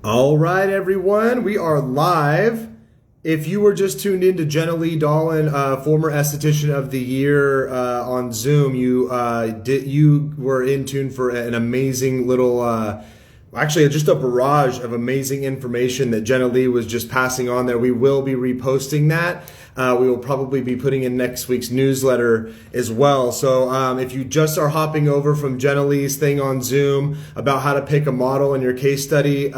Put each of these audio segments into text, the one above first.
All right, everyone, we are live. If you were just tuned in to Jenna Lee Dolan, former esthetician of the year on Zoom, you were in tune for an amazing little, actually just a barrage of amazing information that Jenna Lee was just passing on there. We will be reposting that. We will probably be putting in next week's newsletter as well. So if you just are hopping over from Jenna Lee's thing on Zoom about how to pick a model in your case study,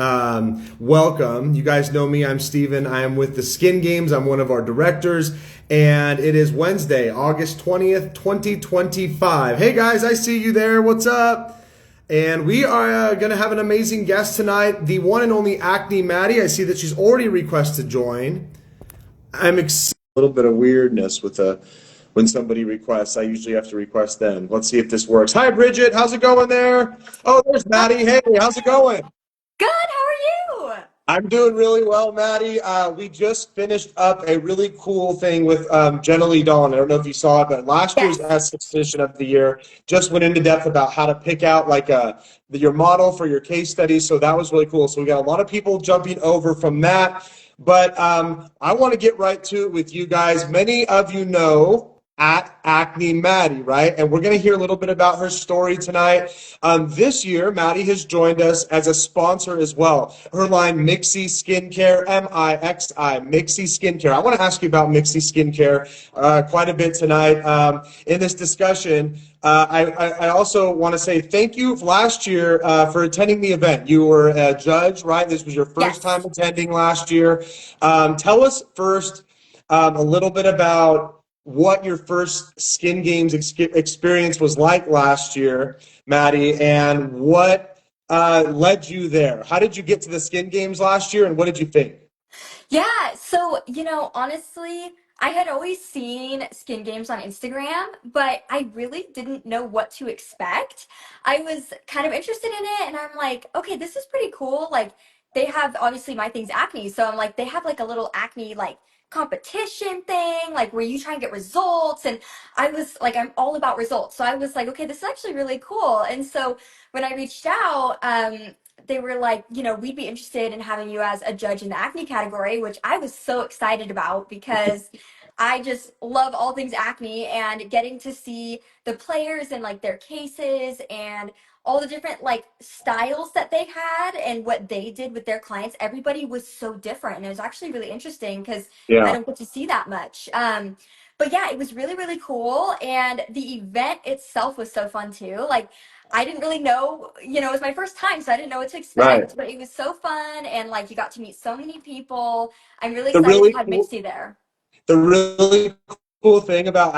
welcome. You guys know me. I'm Steven. I am with the Skin Games. I'm one of our directors. And it is Wednesday, August 20th, 2025. Hey guys, I see you there. What's up? And we are going to have an amazing guest tonight, the one and only Acne Maddie. I see that she's already requested to join. I'm excited. A little bit of weirdness with when somebody requests. I usually have to request them. Let's see if this works. Hi, Bridget. How's it going there? Oh, there's Maddie. Hey, how's it going? Good, how are you? I'm doing really well, Maddie. We just finished up a really cool thing with Jenna Lee Dawn. I don't know if you saw it, but last year's Yes. Esthetician of the Year just went into depth about how to pick out your model for your case study. So that was really cool. So we got a lot of people jumping over from that. But I want to get right to it with you guys. Many of you know at Acne Maddie, right? And we're going to hear a little bit about her story tonight. This year, Maddie has joined us as a sponsor as well. Her line, Mixi Skincare, M-I-X-I, Mixi Skincare. I want to ask you about Mixi Skincare quite a bit tonight in this discussion. I also want to say thank you last year for attending the event. You were a judge, right? This was your first time Yes. attending last year. Tell us first a little bit about what your first Skin Games experience was like last year, Maddie, and what led you there. How did you get to the Skin Games last year, and what did you think? Yeah, so, honestly, I had always seen skin games on Instagram, but I really didn't know what to expect. I was kind of interested in it, and I'm like, okay, this is pretty cool. Like, they have obviously my thing's acne, so I'm like, they have like a little acne like competition thing, like where you try and get results. And I was like, I'm all about results. So I was like, okay, this is actually really cool. And so when I reached out, they were like, we'd be interested in having you as a judge in the acne category, which I was so excited about because I just love all things acne and getting to see the players and like their cases and all the different like styles that they had and what they did with their clients. Everybody was so different. And it was actually really interesting because I Yeah, don't get to see that much. But yeah, it was really, really cool. And the event itself was so fun too. Like, I didn't really know, it was my first time, so I didn't know what to right. expect, but it was so fun. And like, you got to meet so many people. I'm really The excited to really have cool Mixi there. The really cool thing about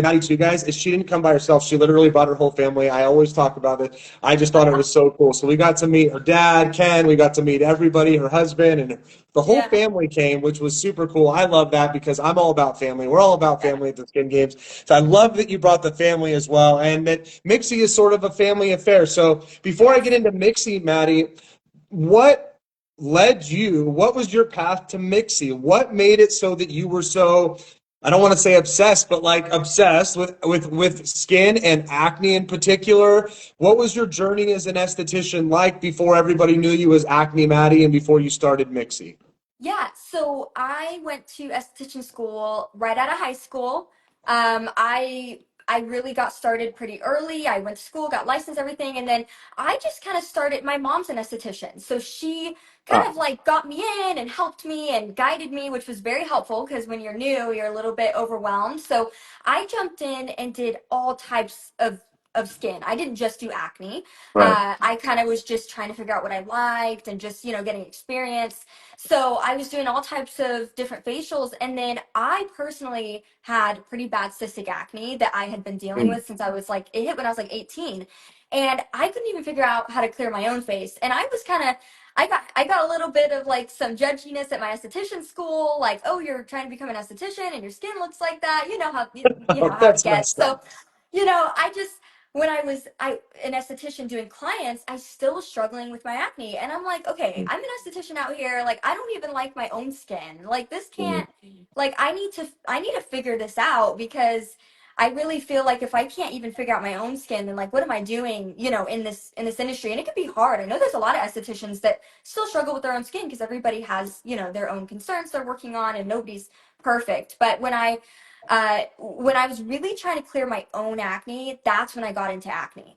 Maddie too, guys, is she didn't come by herself. She literally brought her whole family. I always talk about it. I just thought it was so cool. So we got to meet her dad, Ken. We got to meet everybody, her husband, and the whole Yeah. family came, which was super cool. I love that because I'm all about family. We're all about Yeah. family at the Skin Games. So I love that you brought the family as well, and that Mixie is sort of a family affair. So before I get Yes. into Mixie, Maddie, what what was your path to Mixie? What made it so that you were so, I don't want to say obsessed, but like obsessed with skin and acne in particular? What was your journey as an esthetician like before everybody knew you as Acne Maddie and before you started Mixie? Yeah, so I went to esthetician school right out of high school. I really got started pretty early. I went to school, got licensed, everything, and then I just kind of started. My mom's an esthetician, so she kind Ah, of like got me in and helped me and guided me, which was very helpful because when you're new, you're a little bit overwhelmed. So I jumped in and did all types of skin. I didn't just do acne. right. I kind of was just trying to figure out what I liked and just getting experience. So I was doing all types of different facials. And then I personally had pretty bad cystic acne that I had been dealing Mm. with since I was like, it hit when I was like 18. And I couldn't even figure out how to clear my own face. And I was kind of, I got a little bit of like some judginess at my esthetician school, like, oh, you're trying to become an esthetician and your skin looks like that. You know how it That's gets. messed up. So, I just when I was an esthetician doing clients, I still was struggling with my acne. And I'm like, okay, Mm. I'm an esthetician out here. Like, I don't even like my own skin. Like, this Mm. can't, like, I need to figure this out because I really feel like if I can't even figure out my own skin, then like what am I doing, in this industry? And it can be hard. I know there's a lot of estheticians that still struggle with their own skin because everybody has, their own concerns they're working on and nobody's perfect. But when I was really trying to clear my own acne, that's when I got into acne.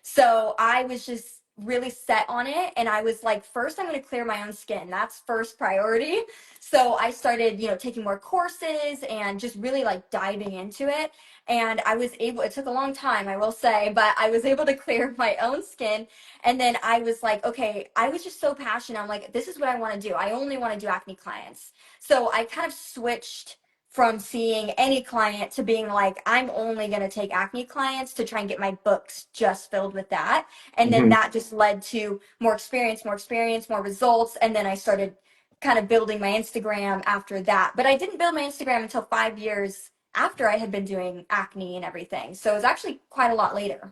So I was just really set on it. And I was like, first, I'm going to clear my own skin. That's first priority. So I started, taking more courses and just really like diving into it. And I was able, it took a long time, I will say, but I was able to clear my own skin. And then I was like, okay, I was just so passionate. I'm like, this is what I want to do. I only want to do acne clients. So I kind of switched from seeing any client to being like, I'm only going to take acne clients to try and get my books just filled with that. And then Mhm. that just led to more experience, more results. And then I started kind of building my Instagram after that. But I didn't build my Instagram until 5 years after I had been doing acne and everything. So it was actually quite a lot later.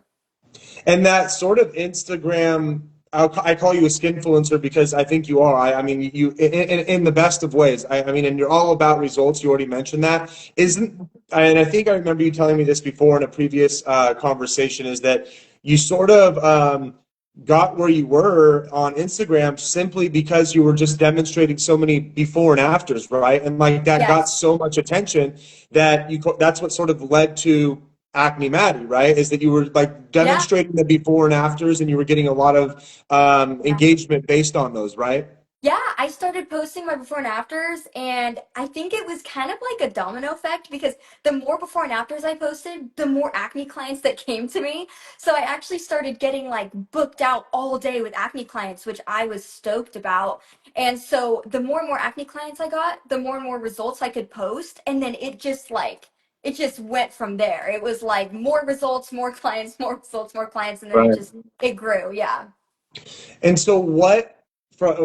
And that sort of Instagram, I call you a skinfluencer because I think you are. I mean, you in the best of ways. I mean, and you're all about results. You already mentioned that. Isn't, and I think I remember you telling me this before in a previous conversation, is that you sort of got where you were on Instagram simply because you were just demonstrating so many before and afters, right? And like that got Yes. so much attention that that's what sort of led to Acne Maddie, right? Is that you were like Yeah. demonstrating the before and afters, and you were getting a lot of Yeah. engagement based on those, right? Yeah, I started posting my before and afters, and I think it was kind of like a domino effect because the more before and afters I posted, the more acne clients that came to me. So I actually started getting like booked out all day with acne clients, which I was stoked about. And so the more and more acne clients I got, the more and more results I could post, and then it just went from there. It was like more results, more clients, more results, more clients, and then Right. it grew. Yeah. And so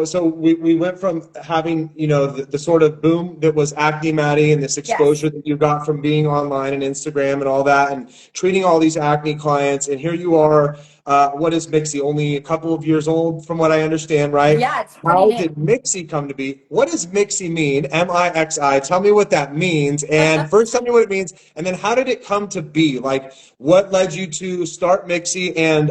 so we went from having, the sort of boom that was Acne Maddie and this Yes. exposure that you got from being online and Instagram and all that and treating all these acne clients. And here you are, what is Mixi? Only a couple of years old from what I understand, right? Yeah, it's pretty How new. did Mixi come to be? What does Mixi mean? Mixi. Tell me what that means. And first tell me what it means. And then how did it come to be? Like, what led you to start Mixi, and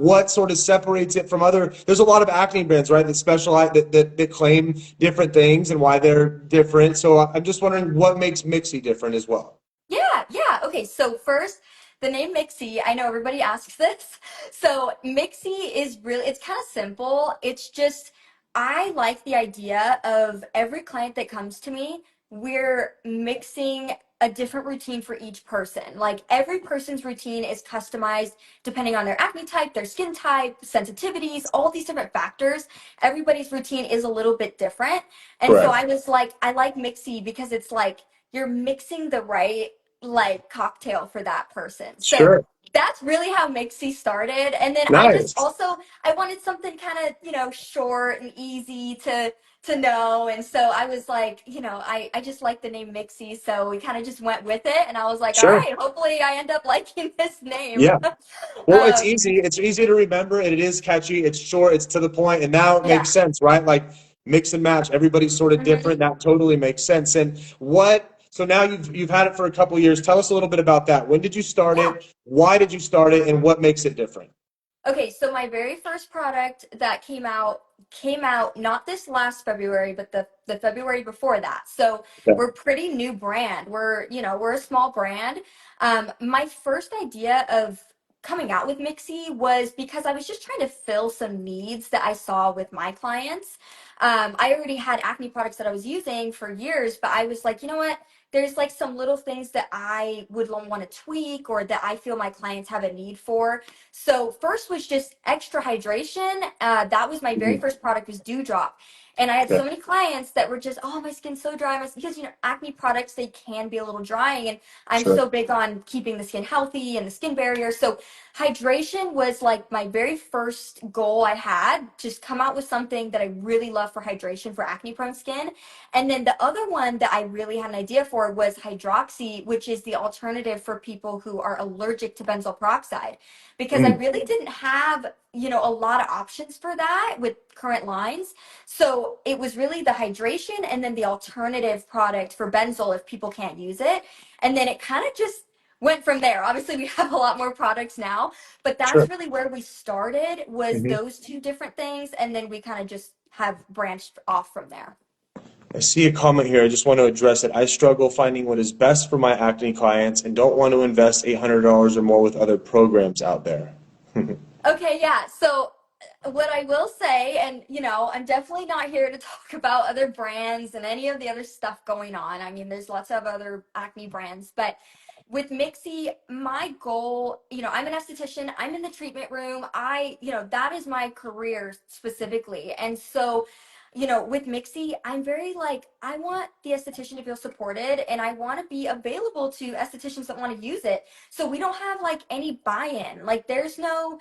what sort of separates it from other? There's a lot of acne brands, right, that specialize that claim different things and why they're different. So I'm just wondering what makes Mixi different as well. Yeah, yeah. Okay, so first, the name Mixi, I know everybody asks this. So Mixi is really, it's kind of simple. It's just, I like the idea of every client that comes to me, we're mixing a different routine for each person. Like every person's routine is customized depending on their acne type, their skin type, sensitivities, all these different factors. Everybody's routine is a little bit different. And so I Correct. was like, I like Mixi because it's like, you're mixing the right like cocktail for that person. So Sure. that's really how Mixie started. And then I just Nice. also I wanted something kind of, short and easy to know. And so I was like, I just like the name Mixie. So we kind of just went with it. And I was like, all Sure. right, hopefully I end up liking this name. Yeah. Well, it's um, easy. It's easy to remember, and it is catchy. It's short. It's to the point, and now it makes yeah. sense, right? Like mix and match. Everybody's sort of Mhm. different. That totally makes sense. And what? So now you've had it for a couple of years. Tell us a little bit about that. When did you start Yeah. it? Why did you start it? And what makes it different? Okay, so my very first product that came out not this last February, but the February before that. So Yeah. we're pretty new brand. We're a small brand. My first idea of coming out with Mixi was because I was just trying to fill some needs that I saw with my clients. I already had acne products that I was using for years, but I was like, you know what? There's like some little things that I would want to tweak or that I feel my clients have a need for. So first was just extra hydration. That was my very Mhm. first product was Dewdrop. And I had Yeah. so many clients that were just, oh, my skin's so dry. Because, acne products, they can be a little drying. And I'm Sure. so big on keeping the skin healthy and the skin barrier. So hydration was like my very first goal I had. Just come out with something that I really love for hydration for acne prone skin. And then the other one that I really had an idea for was hydroxy, which is the alternative for people who are allergic to benzoyl peroxide because I Mhm. really didn't have, a lot of options for that with current lines. So it was really the hydration and then the alternative product for benzoyl if people can't use it. And then it kind of just went from there. Obviously, we have a lot more products now, but that's Sure. really where we started was Mhm. those two different things, and then we kind of just have branched off from there. I see a comment here. I just want to address it. I struggle finding what is best for my acne clients and don't want to invest $800 or more with other programs out there. Okay, yeah. So what I will say, and I'm definitely not here to talk about other brands and any of the other stuff going on. I mean, there's lots of other acne brands, but with Mixi, my goal, I'm an esthetician, I'm in the treatment room. That is my career specifically. And so, with Mixi, I'm very like, I want the esthetician to feel supported and I want to be available to estheticians that want to use it. So we don't have like any buy-in. Like there's no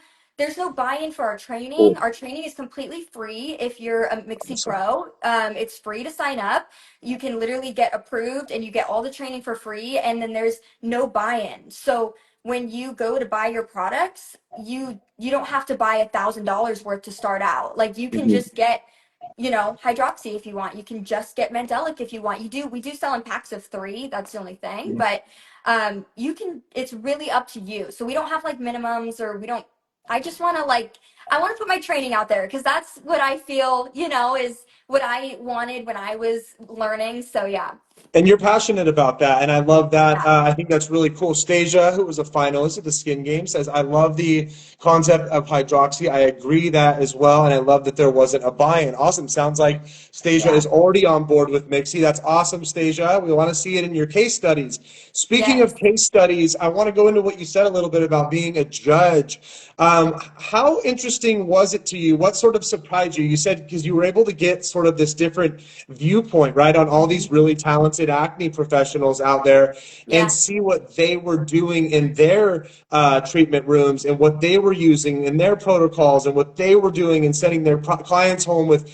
buy-in for our training. Cool. Our training is completely free if you're a Mixi Awesome. Pro. It's free to sign up. You can literally get approved and you get all the training for free. And then there's no buy-in. So when you go to buy your products, you don't have to buy $1,000 worth to start out. Like you can Mhm. just get hydroxy if you want. You can just get Mandelic if you want. We do sell in packs of 3. That's the only thing. But it's really up to you. So we don't have like minimums or we don't I just want to I want to put my training out there because that's what I feel, is what I wanted when I was learning. So yeah. And you're passionate about that, and I love that. Yeah. I think that's really cool. Stasia, who was a finalist at the Skin Game, says, I love the concept of hydroxy. I agree that as well, and I love that there wasn't a buy-in. Awesome. Sounds like Stasia Yeah. is already on board with Mixi. That's awesome, Stasia. We want to see it in your case studies. Speaking of Yes. case studies, I want to go into what you said a little bit about being a judge. How interesting was it to you? What sort of surprised you? You said because you were able to get sort of this different viewpoint, right, on all these really talented acne professionals out there and Yeah. see what they were doing in their treatment rooms and what they were using in their protocols and what they were doing and sending their clients home with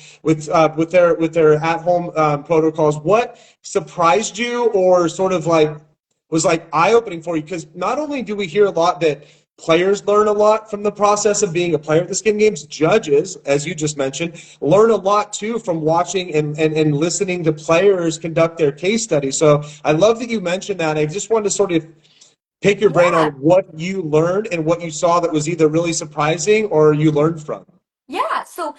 their at-home protocols. What surprised you or sort of like was like eye-opening for you? Because not only do we hear a lot that players learn a lot from the process of being a player at the Skin Games. Judges, as you just mentioned, learn a lot too from watching and listening to players conduct their case studies. So I love that you mentioned that. I just wanted to sort of pick your brain on Yeah. what you learned and what you saw that was either really surprising or you learned from. Yeah, so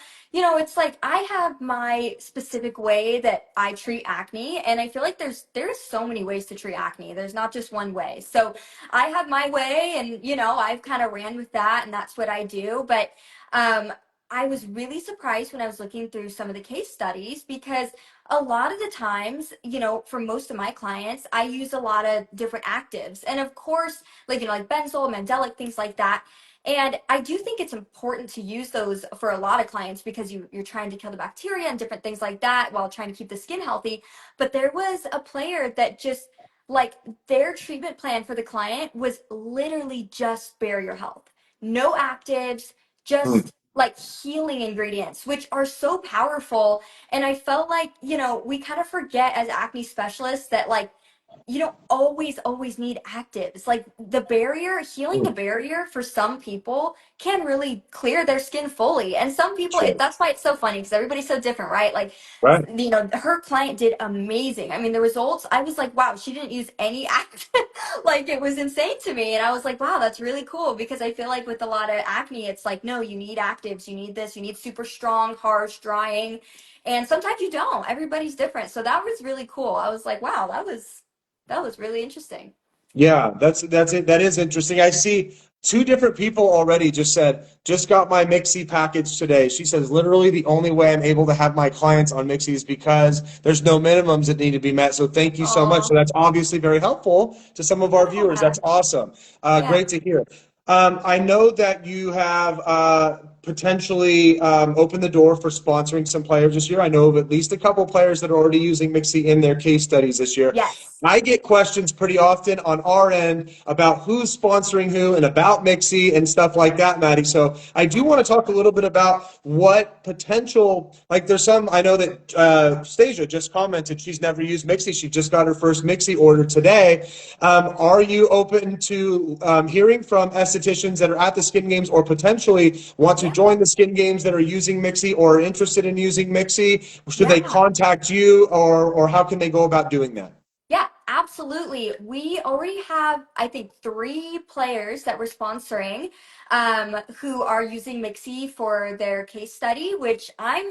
it's like I have my specific way that I treat acne, and I feel like there's so many ways to treat acne. There's not just one way. So I have my way, and I've kind of ran with that, and that's what I do. But um, I was really surprised when I was looking through some of the case studies because a lot of the times, for most of my clients, I use a lot of different actives, and of course, like benzoyl, mandelic, things like that. And I do think it's important to use those for a lot of clients because you're trying to kill the bacteria and different things like that while trying to keep the skin healthy. But there was a player that just like their treatment plan for the client was literally just barrier health, no actives, Hmm. just like healing ingredients, which are so powerful. And I felt like, we kind of forget as acne specialists that like you don't always need actives. Like healing the barrier for some people can really clear their skin fully. And some people, Sure. that's why it's so funny because everybody's so different, right? Like, Right. her client did amazing. I mean, the results, I was like, wow, she didn't use any active. Like, it was insane to me. And I was like, wow, that's really cool because I feel like with a lot of acne, it's like, no, you need actives, you need this, you need super strong, harsh, drying. And sometimes you don't. Everybody's different. So that was really cool. I was like, wow, that was really interesting. Yeah, that's it. That is interesting. I see two different people already just said, just got my Mixi package today. She says, literally the only way I'm able to have my clients on Mixi is because there's no minimums that need to be met. So thank you so much. So Oh, that's obviously very helpful to some of our viewers. yeah. That's awesome. Yeah. Great to hear. I know that you have potentially opened the door for sponsoring some players this year. I know of at least a couple players that are already using Mixi in their case studies this year. Yes. I get questions pretty often on our end about who's sponsoring who and about Mixi and stuff like that, Maddie. So I do want to talk a little bit about what potential, like there's some, I know that Stasia just commented she's never used Mixi. She just got her first Mixi order today. Are you open to hearing from estheticians that are at the Skin Games or potentially want to Yeah. join the Skin Games that are using Mixi or are interested in using Mixi? Should they Yeah. contact you or how can they go about doing that? Yeah. absolutely. We already have, I think, three players that we're sponsoring, who are using Mixi for their case study, which I'm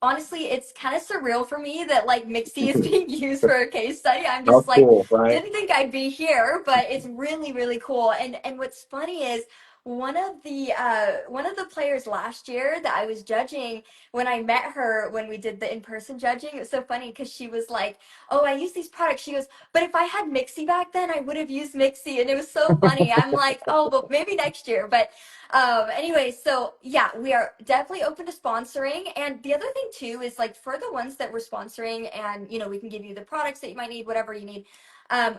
honestly, it's kind of surreal for me that like Mixi is being used for a case study. I'm How just like, cool, right? didn't think I'd be here, but it's really, really cool. And what's funny is one of the players last year that I was judging when I met her when we did the in-person judging, it was so funny because she was like, "Oh, I use these products." She goes, "But if I had Mixi back then, I would have used Mixi." And it was so funny. I'm like, "Oh, but maybe next year." But anyway, so yeah, we are definitely open to sponsoring. And the other thing too is like for the ones that we're sponsoring and we can give you the products that you might need, whatever you need.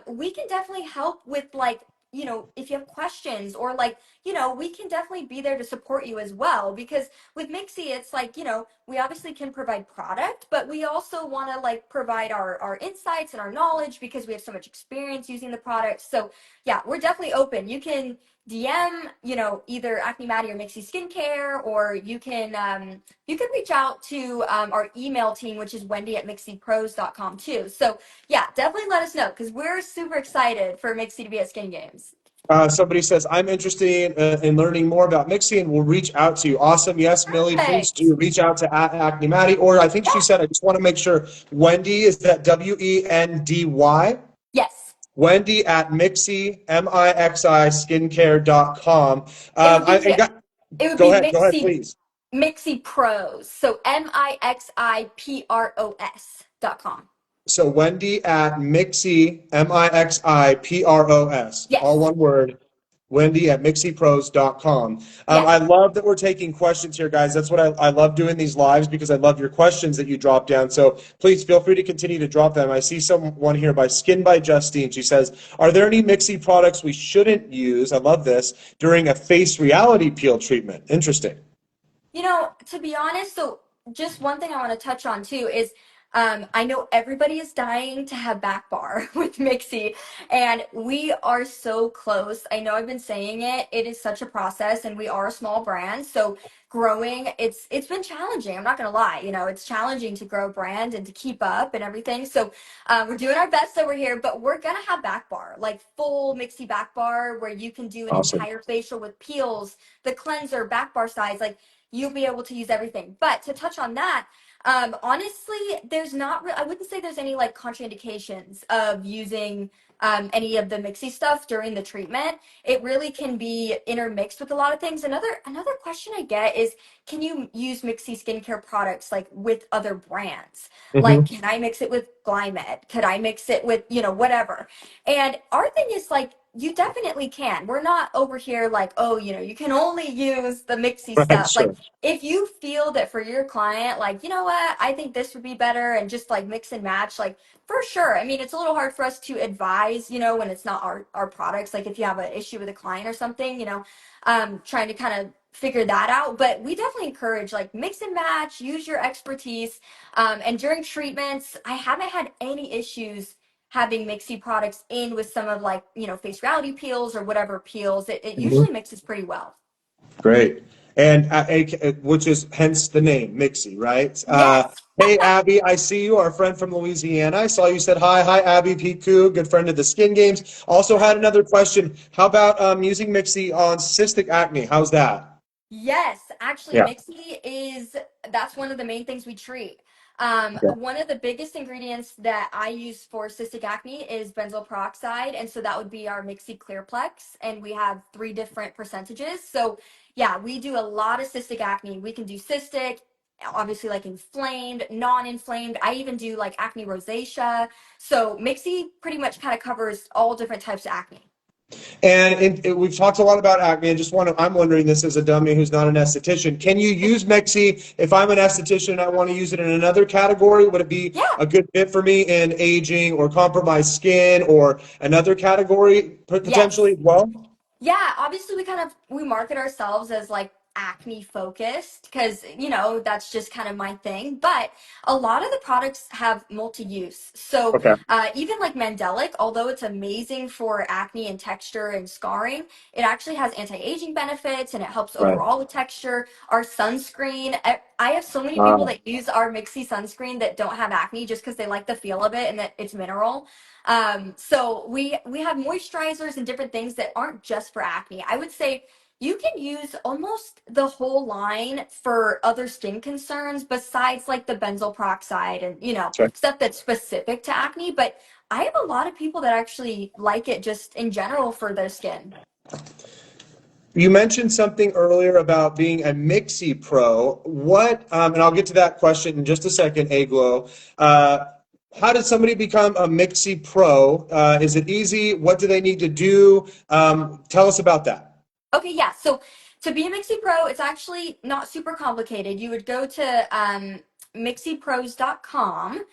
We can definitely help with like if you have questions or like we can definitely be there to support you as well because with Mixi it's like we obviously can provide product but we also want to like provide our insights and our knowledge because we have so much experience using the product. So yeah, we're definitely open. You can DM either Acne Maddie or Mixi Skincare, or you can reach out to our email team, which is Wendy at mixipros.com too. So yeah, definitely let us know because we're super excited for Mixi to be at Skin Games. Somebody says, I'm interested in learning more about Mixi and will reach out to you. Awesome. Yes, Millie, please Perfect. do reach out to Acne Maddie. Or I think she Yeah. said, I just want to make sure Wendy, is that Wendy? Yes. Wendy at Mixi, Mixi skincare.com. It would be And it would go be ahead, Mixi please. Mixi Pros. So Mixipros.com. So Wendy at Mixi, Mixipros, all Yes. one word. Wendy at mixipros.com. Yes. I love that we're taking questions here, guys. That's what I love doing these lives because I love your questions that you drop down. So please feel free to continue to drop them. I see someone here by Skin by Justine. She says, are there any Mixi products we shouldn't use? I love this during a face reality peel treatment. Interesting. To be honest, so just one thing I want to touch on too is I know everybody is dying to have backbar with Mixi, and we are so close. I know I've been saying it. It is such a process, and we are a small brand, so growing it's been challenging. I'm not gonna lie. It's challenging to grow a brand and to keep up and everything. So we're doing our best over here, but we're gonna have backbar, like full Mixi backbar, where you can do an Awesome. entire facial with peels, the cleanser, backbar size, like you'll be able to use everything. But to touch on that, honestly, there's not. I wouldn't say there's any like contraindications of using any of the Mixi stuff during the treatment. It really can be intermixed with a lot of things. Another question I get is, can you use Mixi skincare products like with other brands? Like, Mhm. can I mix it with Glymed? Could I mix it with whatever? And our thing is like you definitely can. We're not over here like, oh, you can only use the Mixi Right, stuff. Like, sure. if you feel that for your client, like, you know what, I think this would be better and just like mix and match, like, for sure. I mean, it's a little hard for us to advise, when it's not our products. Like, if you have an issue with a client or something, trying to kind of figure that out. But we definitely encourage like mix and match, use your expertise. And during treatments, I haven't had any issues having Mixi products in with some of like face reality peels or whatever peels. It Mhm. usually mixes pretty well. Great. And which is hence the name, Mixi, right? Yes. Hey, Abby, I see you, our friend from Louisiana. I saw you said hi. Hi, Abby Piku, good friend of the Skin Games. Also had another question. How about using Mixi on cystic acne? How's that? Yes, actually, Yeah. Mixi that's one of the main things we treat. Yeah. One of the biggest ingredients that I use for cystic acne is benzoyl peroxide, and so that would be our Mixi Clearplex, and we have three different percentages. So yeah, we do a lot of cystic acne. We can do cystic, obviously like inflamed, non-inflamed. I even do like acne rosacea. So Mixi pretty much kind of covers all different types of acne. And we've talked a lot about acne, and I'm wondering this as a dummy who's not an esthetician. Can you use Mexi if I'm an esthetician and I want to use it in another category? Would it be Yeah. a good fit for me in aging or compromised skin or another category potentially Yes. as well? Yeah, obviously we market ourselves as like acne focused because, that's just kind of my thing. But a lot of the products have multi-use. So Okay. even like Mandelic, although it's amazing for acne and texture and scarring, it actually has anti-aging benefits and it helps Right. overall with texture. Our sunscreen, I have so many people Uh, that use our Mixi sunscreen that don't have acne just because they like the feel of it and that it's mineral. So we have moisturizers and different things that aren't just for acne. I would say you can use almost the whole line for other skin concerns besides like the benzoyl peroxide and okay. stuff that's specific to acne. But I have a lot of people that actually like it just in general for their skin. You mentioned something earlier about being a Mixi Pro. What, and I'll get to that question in just a second, Aglo. How did somebody become a Mixi Pro? Is it easy? What do they need to do? Tell us about that. Okay, yeah. So to be a Mixi Pro, it's actually not super complicated. You would go to mixipros.com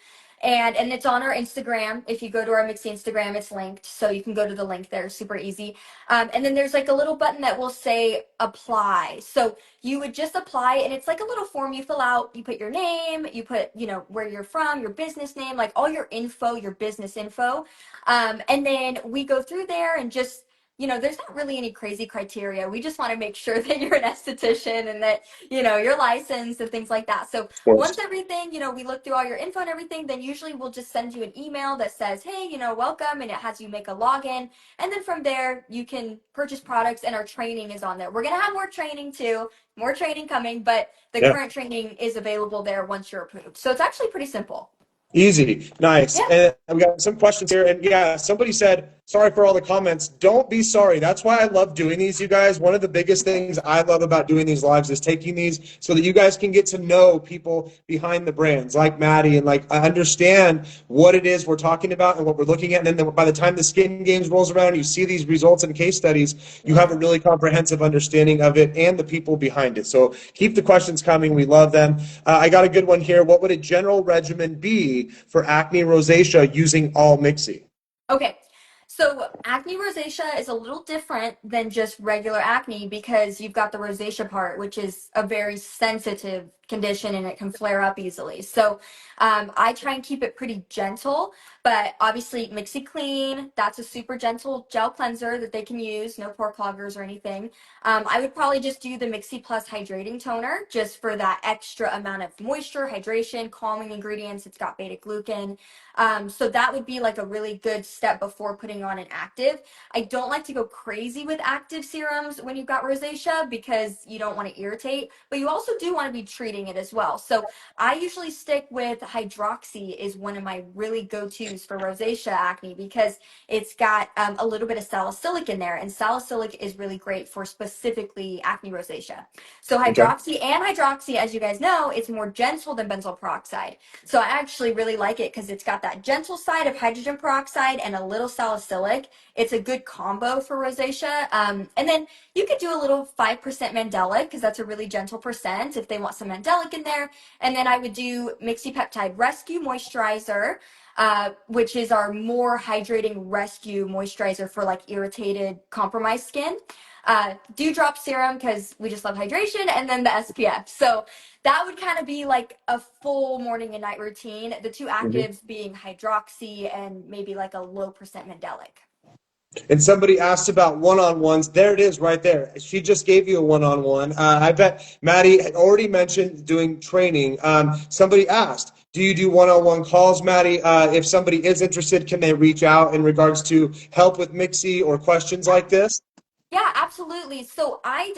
and it's on our Instagram. If you go to our Mixi Instagram, it's linked. So you can go to the link there, super easy. And then there's like a little button that will say apply. So you would just apply and it's like a little form you fill out. You put your name, you put, where you're from, your business name, like all your info, your business info. And then we go through there and just there's not really any crazy criteria. We just want to make sure that you're an esthetician and that, you're licensed and things like that. So Of course. once everything, we look through all your info and everything, then usually we'll just send you an email that says, hey, welcome, and it has you make a login. And then from there, you can purchase products and our training is on there. We're going to have more training too, more training coming, but the Yeah. current training is available there once you're approved. So it's actually pretty simple. Easy. Nice. Yeah. And we got some questions here. And yeah, somebody said, sorry for all the comments. Don't be sorry. That's why I love doing these, you guys. One of the biggest things I love about doing these lives is taking these so that you guys can get to know people behind the brands like Maddie and like understand what it is we're talking about and what we're looking at. And then by the time the Skin Games rolls around, you see these results and case studies, you have a really comprehensive understanding of it and the people behind it. So keep the questions coming. We love them. I got a good one here. What would a general regimen be for acne rosacea using all Mixi? Okay. So acne rosacea is a little different than just regular acne because you've got the rosacea part, which is a very sensitive condition and it can flare up easily. So I try and keep it pretty gentle, but obviously Mixi Clean, that's a super gentle gel cleanser that they can use, no pore cloggers or anything. I would probably just do the Mixi Plus Hydrating Toner just for that extra amount of moisture, hydration, calming ingredients. It's got beta glucan. So that would be like a really good step before putting on an active. I don't like to go crazy with active serums when you've got rosacea because you don't want to irritate, but you also do want to be treating it as well. So I usually stick with Hydroxy is one of my really go-tos for rosacea acne because it's got a little bit of salicylic in there, and salicylic is really great for specifically acne rosacea. So Okay. Hydroxy, as you guys know, it's more gentle than benzoyl peroxide. So I actually really like it because it's got that gentle side of hydrogen peroxide and a little salicylic. It's a good combo for rosacea. And then you could do a little 5% Mandelic because that's a really gentle percent if they want some Mandelic in there. And then I would do Mixi Peptide Rescue Moisturizer, which is our more hydrating rescue moisturizer for like irritated, compromised skin. Dewdrop serum because we just love hydration, and then the SPF. So that would kind of be like a full morning and night routine. The two Mhm. actives being Hydroxy and maybe like a low percent Mandelic. And somebody asked about one-on-ones. There it is right there. She just gave you a one-on-one. I bet Maddie had already mentioned doing training. Somebody asked, do you do one-on-one calls, Maddie? If somebody is interested, can they reach out in regards to help with Mixi or questions like this? Yeah, absolutely. So I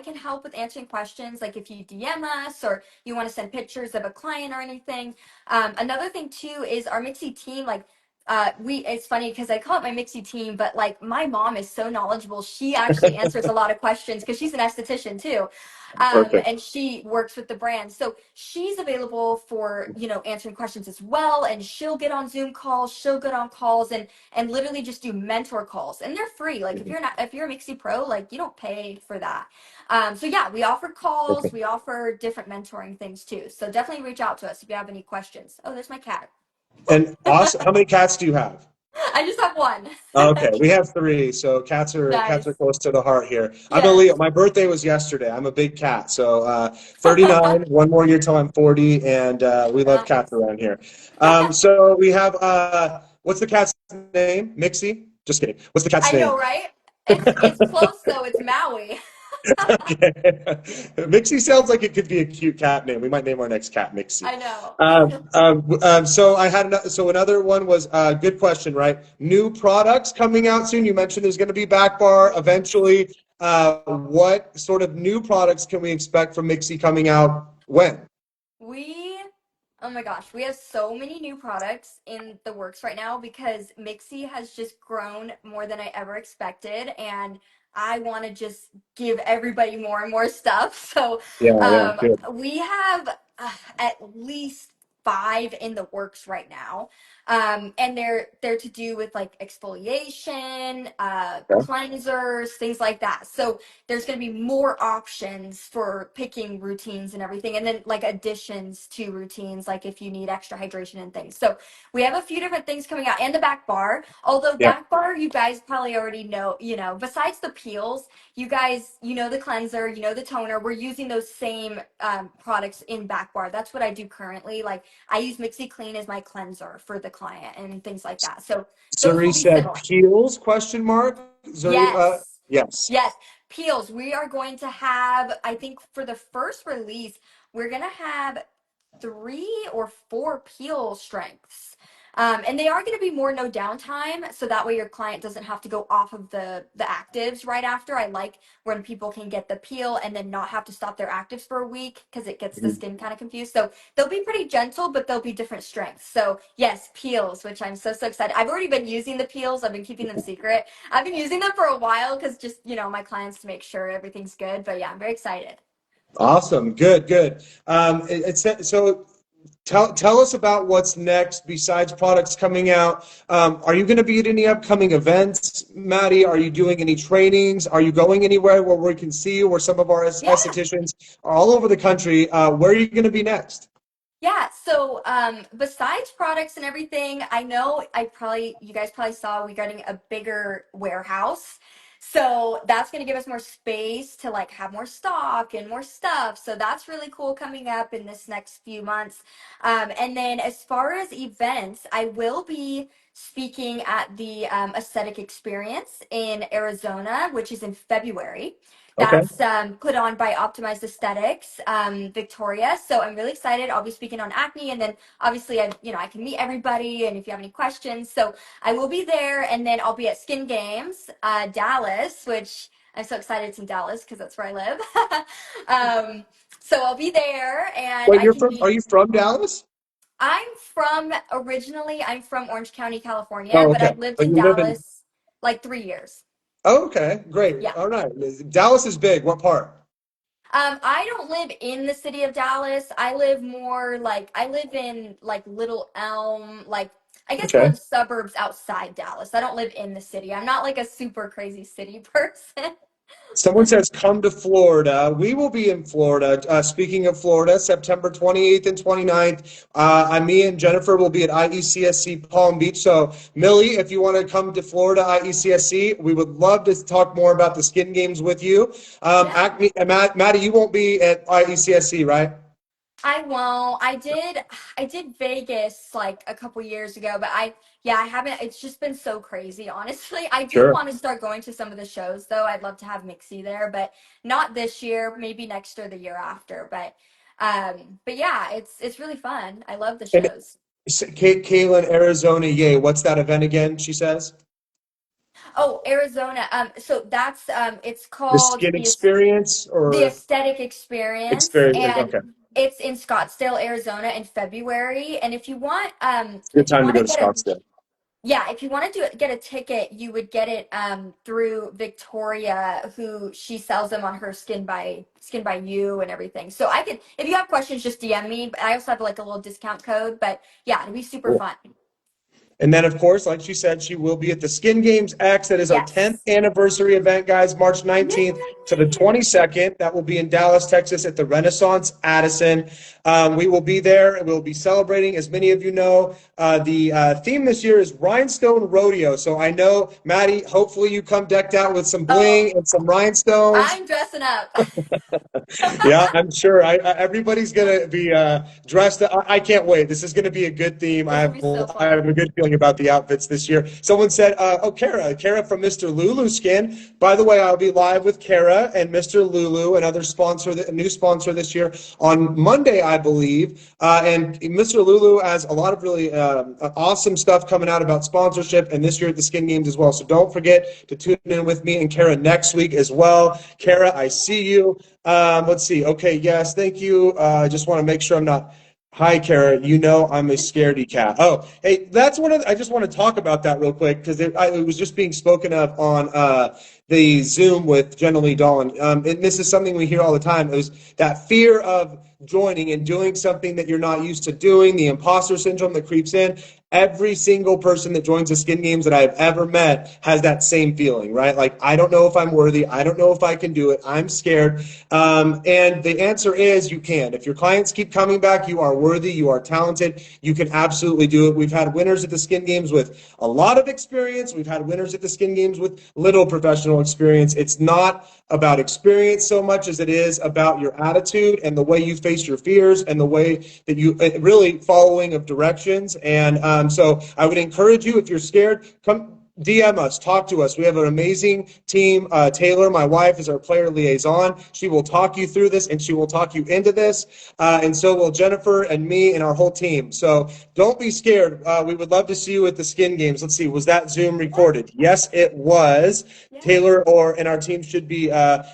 can help with answering questions like if you DM us or you want to send pictures of a client or anything. Another thing too is our Mixi team, like it's funny because I call it my Mixi team, but like my mom is so knowledgeable. She actually answers a lot of questions because she's an esthetician too. Perfect. And she works with the brand. So she's available for, answering questions as well. And she'll get on Zoom calls, she'll get on calls and literally just do mentor calls. And they're free. Like if you're a Mixi Pro, like you don't pay for that. So yeah, we offer calls, Perfect. we offer different mentoring things too. So definitely reach out to us if you have any questions. Oh, there's my cat. And awesome. How many cats do you have? I just have one. Okay, we have three, so cats are Nice. close to the heart here. I'm a Yes. Leo. My birthday was yesterday. I'm a big cat, so 39. One more year till I'm 40, and we love cats Nice. around here. So we have what's the cat's name? Mixi? Just kidding. What's the cat's I know, name? right? It's close though. It's Maui. Okay. Mixie sounds like it could be a cute cat name. We might name our next cat Mixie. I know. So I had another one was good question, right? New products coming out soon. You mentioned there's going to be backbar Yes. eventually. What sort of new products can we expect from Mixie coming out when? We, oh my gosh, we have so many new products in the works right now because Mixi has just grown more than I ever expected, and I want to just give everybody more and more stuff. So, Yeah, yeah, good. we have at least five in the works right now, and they're to do with like exfoliation, Okay. cleansers, things like that. So there's going to be more options for picking routines and everything, and then like additions to routines, like if you need extra hydration and things. So we have a few different things coming out, and the back bar. Although Yeah. back bar, you guys probably already know, besides the peels, you guys, the cleanser, the toner. We're using those same products in back bar. That's what I do currently. Like I use Mixi Clean as my cleanser for the client and things like that. So those will Zuri be said similar. peels, question mark. Zuri, Yes. yes. Yes. Peels. We are going to have, I think for the first release, we're going to have three or four peel strengths. And they are going to be more no downtime, so that way your client doesn't have to go off of the actives right after. I like when people can get the peel and then not have to stop their actives for a week because it gets the Mhm. skin kind of confused. So they'll be pretty gentle, but they'll be different strengths. So yes, peels, which I'm so excited. I've already been using the peels. I've been keeping them secret. I've been using them for a while because just my clients to make sure everything's good. But yeah, I'm very excited. Awesome. Good, good. So tell us about what's next besides products coming out. Are you going to be at any upcoming events, Maddie? Are you doing any trainings? Are you going anywhere where we can see you, where some of our Yeah. estheticians are all over the country? Where are you going to be next? Yeah, so besides products and everything, I know you guys probably saw we getting a bigger warehouse. So that's going to give us more space to like have more stock and more stuff. So that's really cool coming up in this next few months. And then as far as events, I will be speaking at the Aesthetic Experience in Arizona, which is in February. Okay. That's put on by Optimized Aesthetics, Victoria. So I'm really excited. I'll be speaking on acne, and then obviously I can meet everybody. And if you have any questions, so I will be there, and then I'll be at Skin Games, Dallas, which I'm so excited it's in Dallas because that's where I live. So I'll be there, and Wait, I can are meet. you from Dallas? I'm from Orange County, California, Oh, but okay. I've lived But in you live in, Dallas like 3 years. oh, okay, great. Yeah. All right. Dallas is big. What part? I don't live in the city of Dallas. I live more like I live in like Little Elm, like I guess more Okay. the suburbs outside Dallas. I don't live in the city. I'm not like a super crazy city person. Someone says, come to Florida. We will be in Florida. Speaking of Florida, September 28th and 29th, me and Jennifer will be at IECSC Palm Beach. So, Millie, if you want to come to Florida, IECSC, we would love to talk more about the skin games with you. Yeah. Maddie, you won't be at IECSC, right? I won't. I did Vegas like a couple years ago, but yeah, I haven't. It's just been so crazy, honestly. I do Sure. want to start going to some of the shows though. I'd love to have Mixie there, but not this year, maybe next or the year after. But yeah, it's really fun. I love the And shows. Kaylin, Arizona, yay. What's that event again, she says? Oh, Arizona. So that's it's The called skin experience the or Aesthetic Experience, experience? and Okay. it's in Scottsdale, Arizona in February. And Good if you time to want go to to get a Scottsdale. yeah, if you want to get a ticket, you would get it through Victoria, who she sells them on her Skin by You and everything. So I can, if you have questions, just DM me. But I also have like a little discount code. But yeah, it'd be super Cool. fun. And then, of course, like she said, she will be at the Skin Games X. That is our 10th Yes. anniversary event, guys, March 19th to the Yay! 22nd. That will be in Dallas, Texas at the Renaissance Addison. We will be there and we'll be celebrating, as many of you know. The theme this year is Rhinestone Rodeo. So I know, Maddie, hopefully you come decked out with some Oh, bling and some rhinestones. I'm dressing up. Yeah, I'm sure. Everybody's gonna be dressed. I can't wait. This is gonna be a good theme. It's gonna be so I have fun. a good feeling about the outfits this year. Someone said, "Oh, Kara from Mr. Lulu Skin." By the way, I'll be live with Kara and Mr. Lulu, another sponsor, a new sponsor this year, on Monday, I believe. And Mr. Lulu has a lot of really awesome stuff coming out about sponsorship, and this year at the Skin Games as well. So don't forget to tune in with me and Kara next week as well. Kara, I see you. Let's see. Okay, yes, thank you. I just want to make sure I'm not. Hi, Kara. You know I'm a scaredy cat. Oh, hey, that's one of. I just want to talk about that real quick because it was just being spoken of on the Zoom with Jenna Lee Dolan. And this is something we hear all the time. It was that fear of joining and doing something that you're not used to doing, the imposter syndrome that creeps in. Every single person that joins the Skin Games that I've ever met has that same feeling, right? Like, I don't know if I'm worthy. I don't know if I can do it. I'm scared. And the answer is you can. If your clients keep coming back, you are worthy. You are talented. You can absolutely do it. We've had winners at the Skin Games with a lot of experience. We've had winners at the Skin Games with little professional experience. It's not about experience so much as it is about your attitude and the way you face your fears and the way that you really following of directions. And so I would encourage you, if you're scared, come DM us, talk to us. We have an amazing team. Taylor, my wife, is our player liaison. She will talk you through this and she will talk you into this. And so will Jennifer and me and our whole team. So don't be scared. We would love to see you at the Skin Games. Let's see, was that Zoom recorded? Yes, it was. Yeah. Taylor and our team should be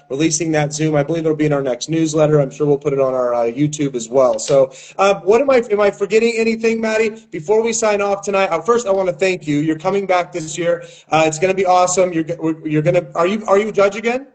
releasing that Zoom. I believe it'll be in our next newsletter. I'm sure we'll put it on our YouTube as well. So am I forgetting anything, Maddie? Before we sign off tonight, first I want to thank you. You're coming back this year. It's going to be awesome. You're going to, are you a judge again?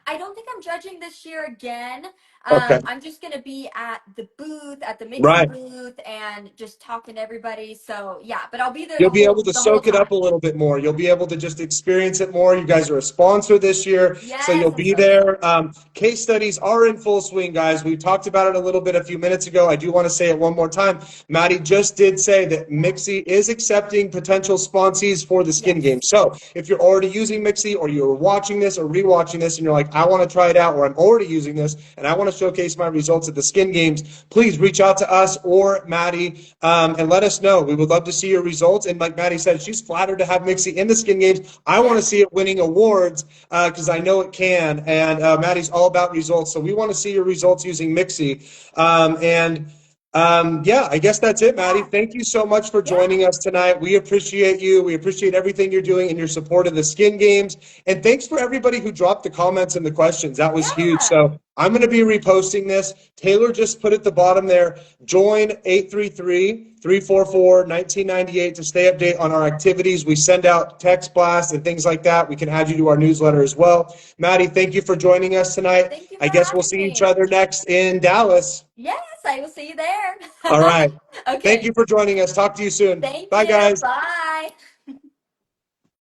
I don't think I'm judging this year again. Okay. I'm just gonna be at the booth, at the Mixi Right. booth, and just talking to everybody. So yeah, but I'll be there You'll be able to the whole soak it up time. a little bit more. You'll be able to just experience it more. You guys are a sponsor this year, so Yes, you'll I'm be so there. excited. Case studies are in full swing, guys. We talked about it a little bit a few minutes ago. I do want to say it one more time. Maddie just did say that Mixi is accepting potential sponsees for the Skin Yes. Game. So if you're already using Mixi or you're watching this or rewatching this and you're like, I want to try it out, or I'm already using this and I want to showcase my results at the Skin Games, please reach out to us or Maddie and let us know. We would love to see your results. And like Maddie said, she's flattered to have Mixi in the Skin Games. I want Yeah. to see it winning awards because I know it can. And Maddie's all about results. So we want to see your results using Mixi. Yeah, I guess that's it, Maddie. Yeah. Thank you so much for Yeah. joining us tonight. We appreciate you. We appreciate everything you're doing and your support of the Skin Games. And thanks for everybody who dropped the comments and the questions. That was huge. Yeah. So I'm going to be reposting this. Taylor just put at the bottom there, join 833-344-1998 to stay update on our activities. We send out text blasts and things like that. We can add you to our newsletter as well. Maddie, thank you for joining us tonight. Thank you I for guess we'll having see each me. other next in Dallas. Yes, I will see you there. All right. Thank Okay. you for joining us. Talk to you soon. Thank Bye, you. guys. Bye.